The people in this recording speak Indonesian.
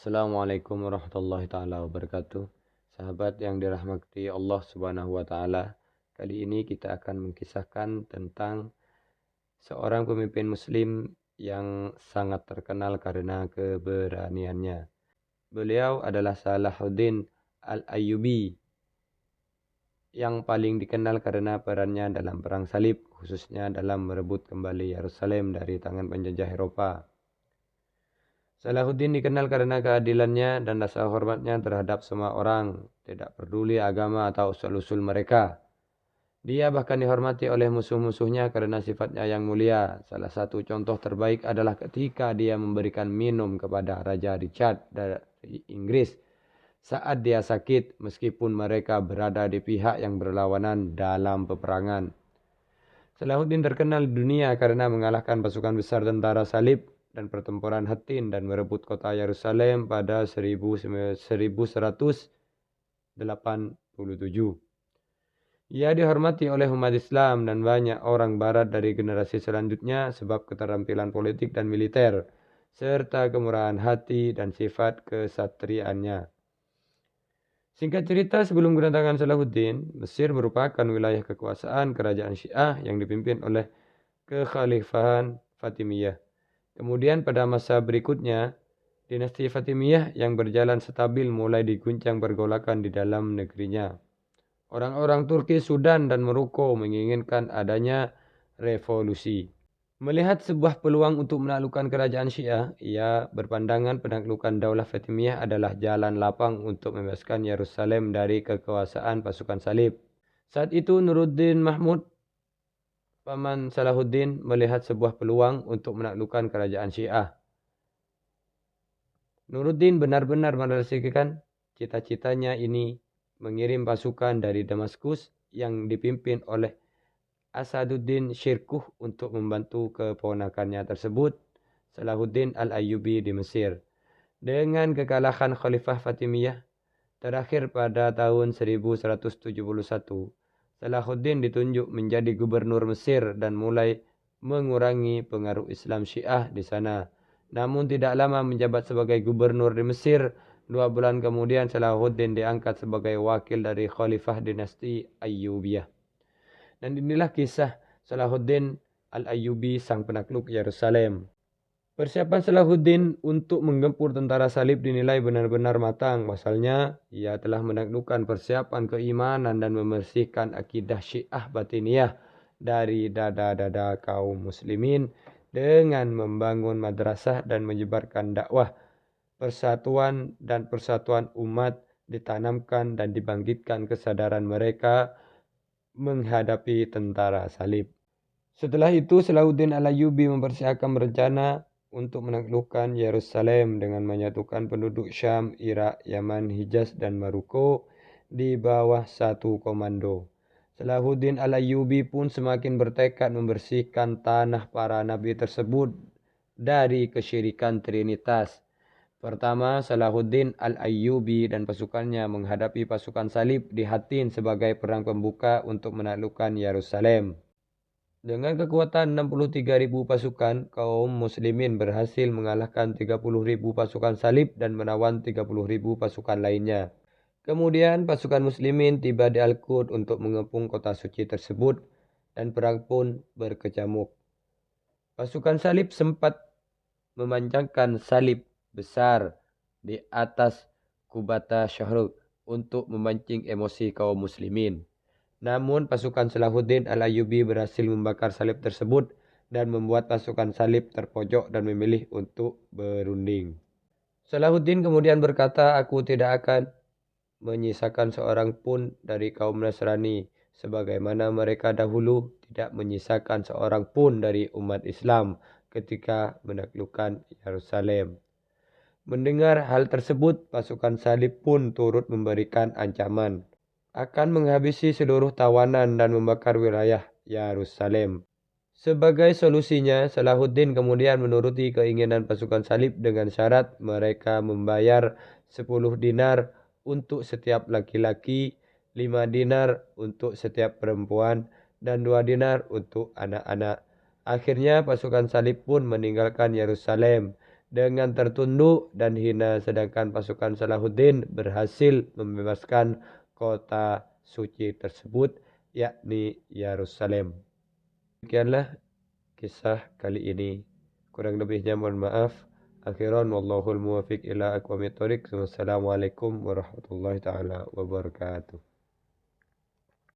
Assalamualaikum warahmatullahi taala wabarakatuh. Sahabat yang dirahmati Allah Subhanahu wa taala. Kali ini kita akan mengisahkan tentang seorang pemimpin muslim yang sangat terkenal karena keberaniannya. Beliau adalah Salahuddin Al-Ayyubi yang paling dikenal karena perannya dalam perang salib, khususnya dalam merebut kembali Yerusalem dari tangan penjajah Eropa. Salahuddin dikenal karena keadilannya dan rasa hormatnya terhadap semua orang, tidak peduli agama atau usul-usul mereka. Dia bahkan dihormati oleh musuh-musuhnya karena sifatnya yang mulia. Salah satu contoh terbaik adalah ketika dia memberikan minum kepada Raja Richard dari Inggris saat dia sakit, meskipun mereka berada di pihak yang berlawanan dalam peperangan. Salahuddin terkenal di dunia karena mengalahkan pasukan besar tentara salib dan pertempuran Hattin dan merebut kota Yerusalem pada 1187. Ia dihormati oleh umat Islam dan banyak orang barat dari generasi selanjutnya sebab keterampilan politik dan militer, serta kemurahan hati dan sifat kesatriaannya. Singkat cerita, sebelum kedatangan Salahuddin, Mesir merupakan wilayah kekuasaan kerajaan Syiah yang dipimpin oleh kekhalifahan Fatimiyah. Kemudian pada masa berikutnya, dinasti Fatimiyah yang berjalan stabil mulai diguncang pergolakan di dalam negerinya. Orang-orang Turki, Sudan, dan Maroko menginginkan adanya revolusi. Melihat sebuah peluang untuk menaklukkan kerajaan Syiah, ia berpandangan penaklukan Daulah Fatimiyah adalah jalan lapang untuk membebaskan Yerusalem dari kekuasaan pasukan salib. Saat itu Nuruddin Mahmud, paman Salahuddin, melihat sebuah peluang untuk menaklukkan kerajaan Syiah. Nuruddin benar-benar merealisasikan cita-citanya ini, mengirim pasukan dari Damaskus yang dipimpin oleh Asaduddin Shirkuh untuk membantu keponakannya tersebut, Salahuddin Al-Ayyubi di Mesir. Dengan kekalahan Khalifah Fatimiyah terakhir pada tahun 1171, Salahuddin ditunjuk menjadi gubernur Mesir dan mulai mengurangi pengaruh Islam Syiah di sana. Namun tidak lama menjabat sebagai gubernur di Mesir, 2 bulan kemudian Salahuddin diangkat sebagai wakil dari Khalifah dinasti Ayyubiyah. Dan inilah kisah Salahuddin Al-Ayyubi, sang penakluk Yerusalem. Persiapan Salahuddin untuk menggempur tentara salib dinilai benar-benar matang. Pasalnya, ia telah menaklukkan persiapan keimanan dan membersihkan akidah Syiah Batiniyah dari dada-dada kaum muslimin dengan membangun madrasah dan menyebarkan dakwah. Persatuan dan persatuan umat ditanamkan dan dibangkitkan kesadaran mereka menghadapi tentara salib. Setelah itu, Salahuddin Al-Ayyubi mempersiapkan rencana untuk menaklukkan Yerusalem dengan menyatukan penduduk Syam, Irak, Yaman, Hijaz, dan Maroko di bawah satu komando. Salahuddin Al-Ayyubi pun semakin bertekad membersihkan tanah para nabi tersebut dari kesyirikan Trinitas. Pertama, Salahuddin Al-Ayyubi dan pasukannya menghadapi pasukan salib di Hattin sebagai perang pembuka untuk menaklukkan Yerusalem. Dengan kekuatan 63.000 pasukan, kaum muslimin berhasil mengalahkan 30.000 pasukan salib dan menawan 30.000 pasukan lainnya. Kemudian pasukan muslimin tiba di Al-Quds untuk mengepung kota suci tersebut dan perang pun berkecamuk. Pasukan salib sempat memanjangkan salib besar di atas Kubata Syahruk untuk memancing emosi kaum muslimin. Namun pasukan Salahuddin Al-Ayyubi berhasil membakar salib tersebut dan membuat pasukan salib terpojok dan memilih untuk berunding. Salahuddin kemudian berkata, "Aku tidak akan menyisakan seorang pun dari kaum Nasrani, sebagaimana mereka dahulu tidak menyisakan seorang pun dari umat Islam ketika menaklukkan Yerusalem." Mendengar hal tersebut, pasukan salib pun turut memberikan ancaman akan menghabisi seluruh tawanan dan membakar wilayah Yerusalem. Sebagai solusinya, Salahuddin kemudian menuruti keinginan pasukan salib dengan syarat mereka membayar 10 dinar untuk setiap laki-laki, 5 dinar untuk setiap perempuan, dan 2 dinar untuk anak-anak. Akhirnya pasukan salib pun meninggalkan Yerusalem dengan tertunduk dan hina, sedangkan pasukan Salahuddin berhasil membebaskan kota suci tersebut, yakni Yerusalem. Demikianlah kisah kali ini. Kurang lebihnya mohon maaf. Akhiran wallahul muwafiq ila aqwamit thoriq. Wassalamualaikum warahmatullahi taala wabarakatuh.